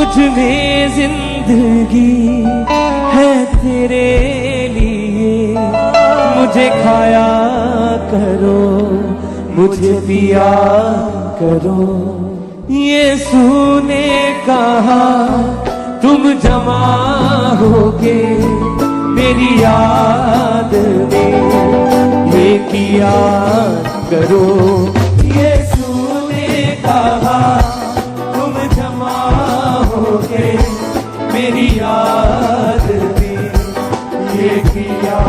मुझ में जिंदगी है तेरे लिए, मुझे खाया करो, मुझे पिया करो। यीशु ने कहा तुम जमा होगे मेरी याद में, ये किया करो। यीशु ने कहा तुम जमा होगे मेरी याद में, ये किया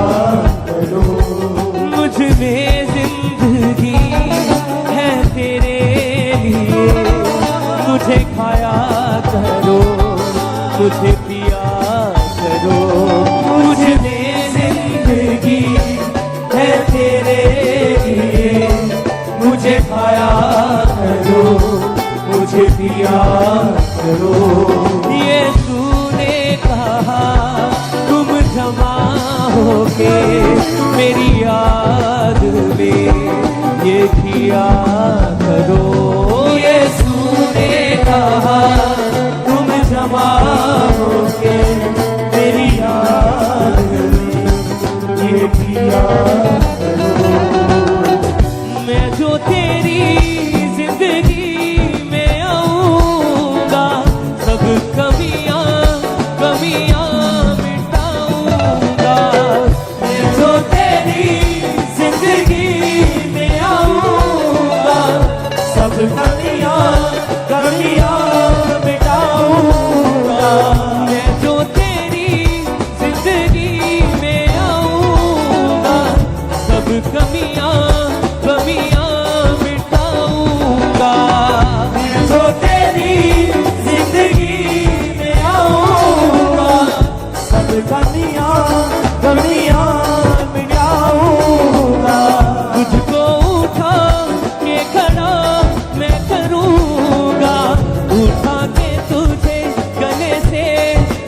करो। मुझ में जिंदगी है तेरे लिए, मुझे खाया करो, मुझे पिया करो। मुझ में जिंदगी है तेरे लिए, मुझे खाया करो, मुझे पिया करो। यीशु ने कहा तुम जमा होके मेरी याद में, ये किया करो। यीशु ने कहा तुम जमा होके मेरी याद में, ये किया करो। मैं जो तेरी जिंदगी में आऊंगा, सब कमियां मिटाऊंगा। मैं जो तेरी जिंदगी में आऊंगा, सब कमियां मिटाऊंगा। मैं जो तेरी जिंदगी में आऊंगा, सब कमियां मिटाऊंगा। मैं जो तेरी जिंदगी में आऊंगा, सब कमियां मिटाऊंगा। तुझको उठा के खड़ा मैं करूंगा, उठा के तुझे गले से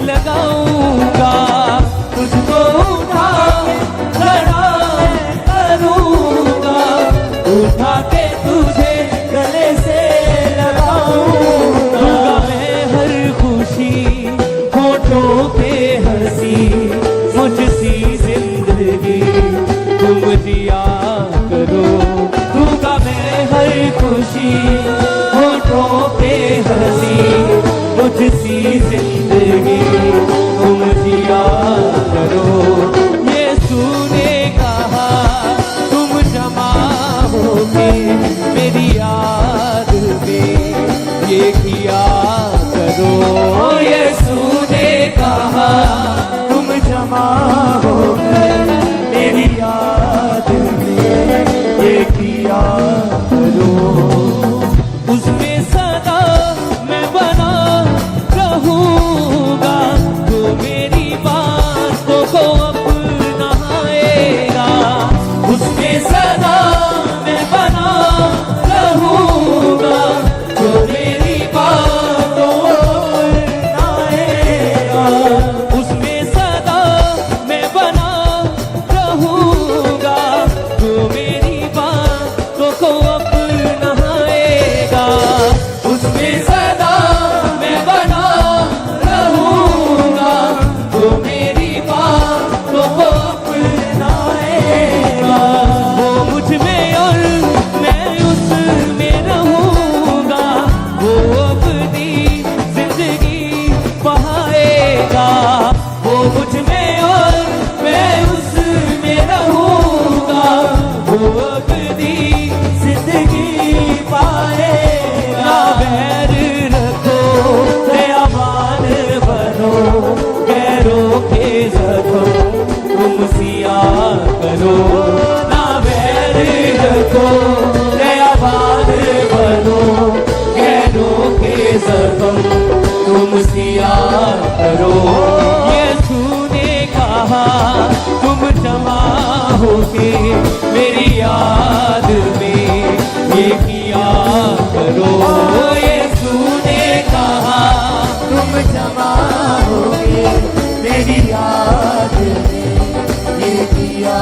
लगाऊंगा। तुझको उठा के खड़ा मैं करूंगा, उठा के तुझे गले से लगाऊंगा। मैं हर खुशी होठों पे हंसी, मुझसी जिंदगी तुम जिया करो। दूंगा मैं हर खुशी होठों पे हंसी, मुझसी जिंदगी तुम जिया करो। यीशु ने कहा तुम जमा होगे मेरी याद में, ये किया करो। यीशु ने कहा तुम जमा होगे मेरी याद में, ये किया करो। उसमें सदा मैं बना रहूंगा, तो मेरी बातों को अपनाएगा। उसमें सदा मैं बना रहूंगा, तो मेरी बातों को अपनाएगा। उसमें सदा मैं बना रहूंगा, तो मेरी बातों को अपनाएगा। उसमें सदा मैं बना रहूंगा, तो मेरी बातों को अपनाएगा। वो मुझ में और मैं उसमें रहूंगा, वो अपनी जिंदगी बहाएगा। वो मुझ में और मैं उसमें रहूंगा, वो अपनी जिंदगी पाएगा। ना बैर रखो दयावान बनो, गैरों के जख्म तुम सिया करो। ना बैर रखो दयावान बनो, गैरों के जख्म तुम सिया करो। यीशु ने कहा तुम जमा होके मेरी याद में, ये किया करो। यीशु ने कहा तुम जमा होके मेरी याद में, ये किया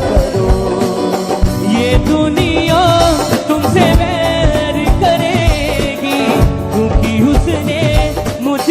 करो। ये दुनिया तुमसे वैर करेगी, क्योंकि उसने मुझे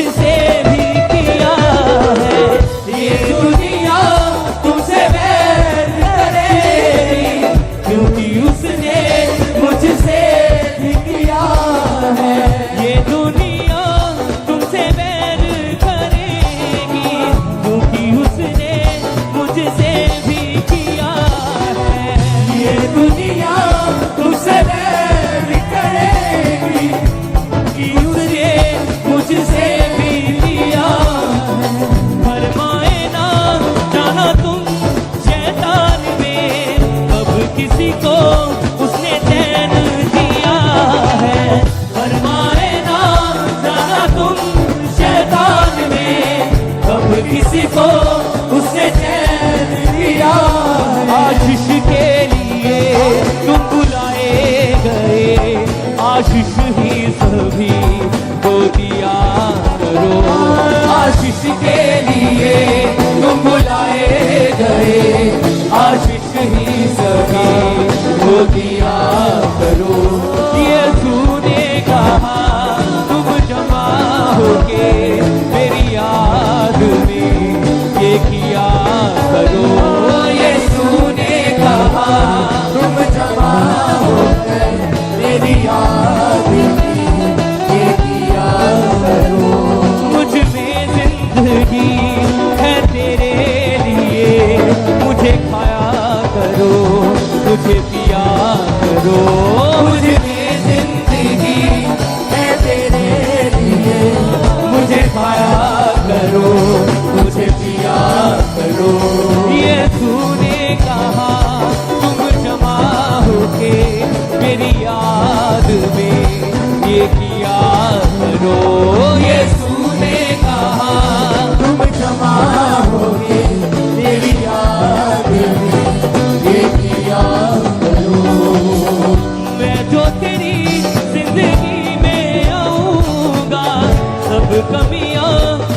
कमियां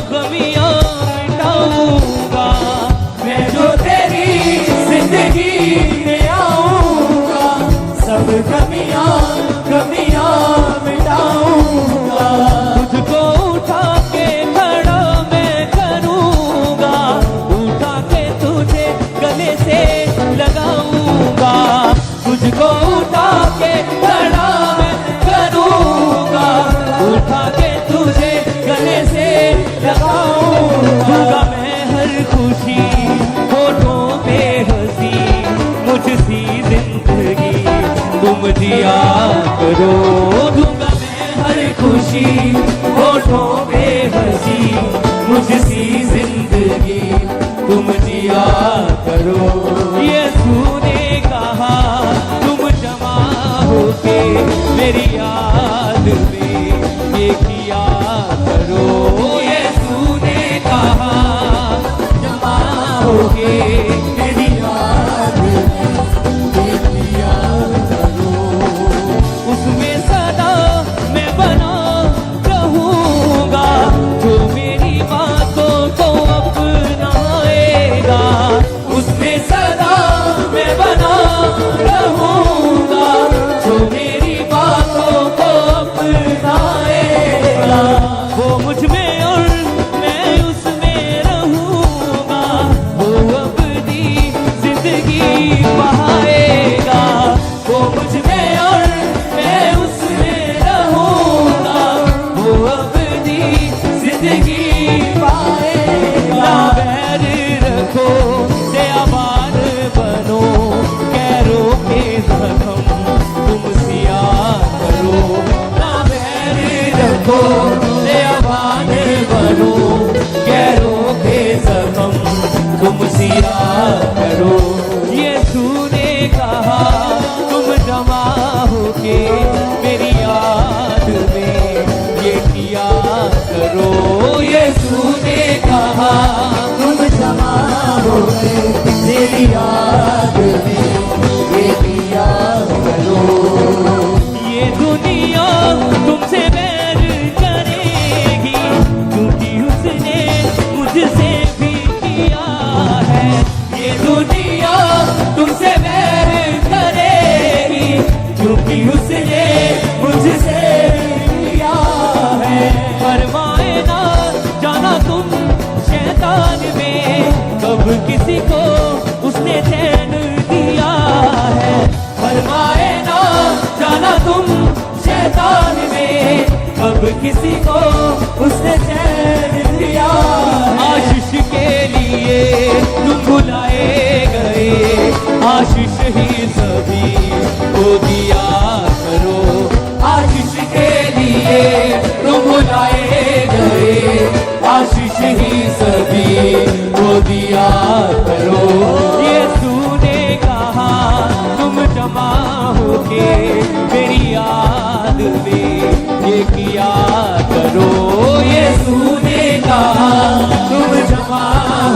कमियां मिटाऊंगा। मैं जो तेरी जिंदगी में आऊंगा, सब कमियां कमियां मिटाऊंगा। तुझको उठा के खड़ा मैं करूंगा, उठा के तुझे गले से लगाऊंगा। तुझको उठा के खड़ा मैं करूंगा, उठा के तुझे गले से लगाऊंगा। मैं हर खुशी होठों पे हंसी, मुझसी जिंदगी तुम जिया करो। दूंगा मैं हर खुशी होठों पे हंसी, मुझसी जिंदगी तुम जिया करो। यीशु ने कहा तुम जमा होके मेरी याद में ये किया करो। यीशु ने कहा जमा होके मेरी याद में ये किया करो। उसमें सदा मैं बना रहूंगा, जो मेरी बातों को अपनाएगा। उसमें सदा मैं बना रहूंगा, जो मेरी बातों को अपनाएगा। वो मुझ में और मैं उसमें रहूंगा, वो अपनी जिंदगी बहाएगा। वो मुझ में और मैं उसमें रहूंगा, वो अपनी जिंदगी पाएगा। ना बैर रखो दयावान बनो, कैरों के जख्म तुम सिया करो। ना बैर रखो दयावान बनो, गैरों के जख्म तुम सिया करो। यीशु ने कहा तुम जमा होके मेरी याद में ये किया करो। यीशु ने कहा तुम जमा होके मेरी याद में ये किया करो। ये दुनिया तुमसे बैर करेगी, क्योंकि उसने मुझसे भी किया है। ये दुनिया तुमसे बैर करेगी, क्योंकि उसने मुझसे किया है। फरमाए ना जाना तुम शैतान में, कब किसी को उसने चैन दिया है। फरमाए ना जाना तुम शैतान में, कब किसी को उसने चैन दिया है। आशीष के लिए तुम बुलाए गए, आशीष ही सभी को दिया करो। आशीष के लिए तुम बुलाए गए, आशीष ही सभी को दिया करो। यीशु ने कहा तुम जमा होके मेरी याद में ये किया करो। यीशु ने कहा तुम जमा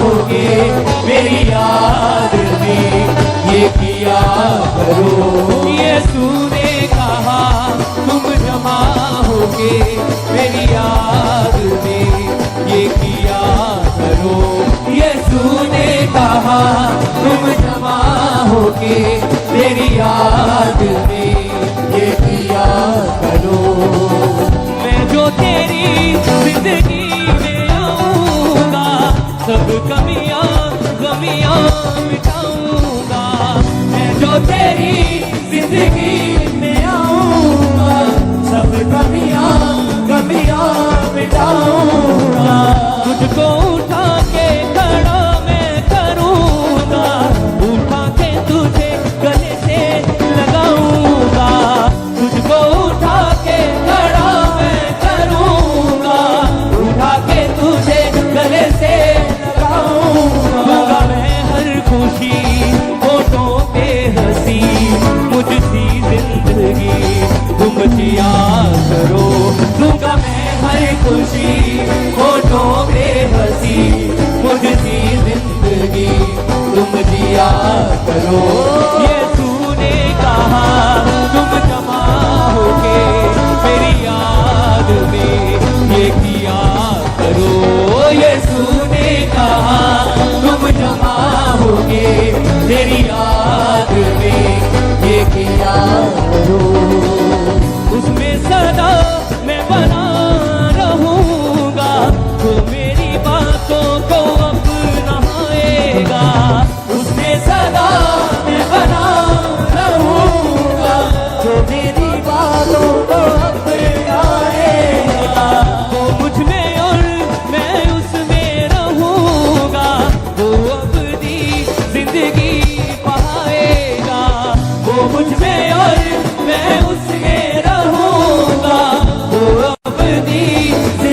होके मेरी याद में ये किया करो। यीशु ने कहा तुम जमा होके मेरी याद में ये किया करो। यीशु ने कहा तुम जमा होके मेरी याद में ये किया करो। मैं जो तेरी जिंदगी में आऊंगा, सब कमियां कमियां मिटाऊंगा। मैं जो तेरी जिंदगी में आऊंगा, सब कमियां कमियां मिटाऊंगा। तुझको उठा के खड़ा मैं करूंगा, उठा के तुझे गले से लगाऊंगा। तुझको उठा के खड़ा मैं करूंगा, उठा के तुझे गले से लगाऊंगा। दूंगा मैं हर खुशी होठों पे हंसी, मुझसी जिंदगी तुम जिया करो। दूंगा मैं हर खुशी होठों पे हंसी, मुझसी जिंदगी तुम जिया करो। यीशु ने कहा तुम जमा होके मेरी याद में ये किया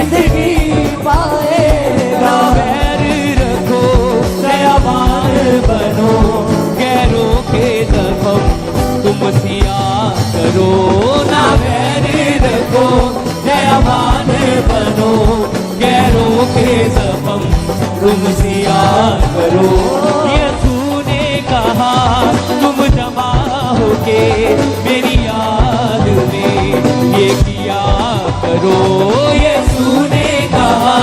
जिंदगी पाएगा। बैर रखो दयावान बनो, गैरों के जख्म तुम सिया करो। ना बैर रखो दयावान बनो, गैरों के जख्म तुम सिया करो। यीशु ने कहा तुम जमा होके मेरी याद में ये किया करो। यीशु ने कहा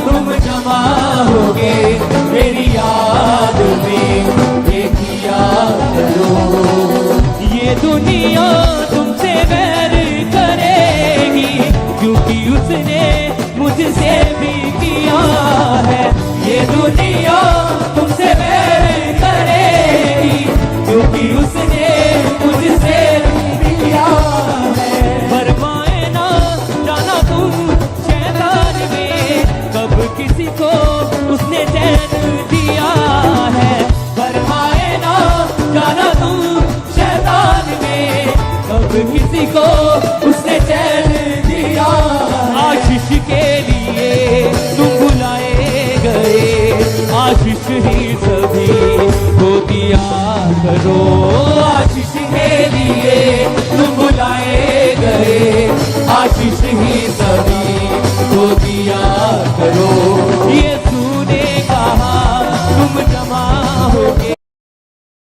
तुम जमा होगे मेरी याद में ये किया करो। ये दुनिया तुमसे वैर करेगी, क्योंकि उसने मुझसे भी किया है। ये दुनिया तुमसे वैर करेगी, क्योंकि उसने मुझसे भी किया है। फरमाए ना जाना तुम शैतान में, कब किसी को उसने चैन दिया है। फरमाए ना जाना तुम शैतान में, कब किसी को उसने चैन दिया। आशीष के लिए तुम बुलाए गए, आशीष ही सभी को दिया करो। आशीष के लिए तुम बुलाए गए, आशीष ही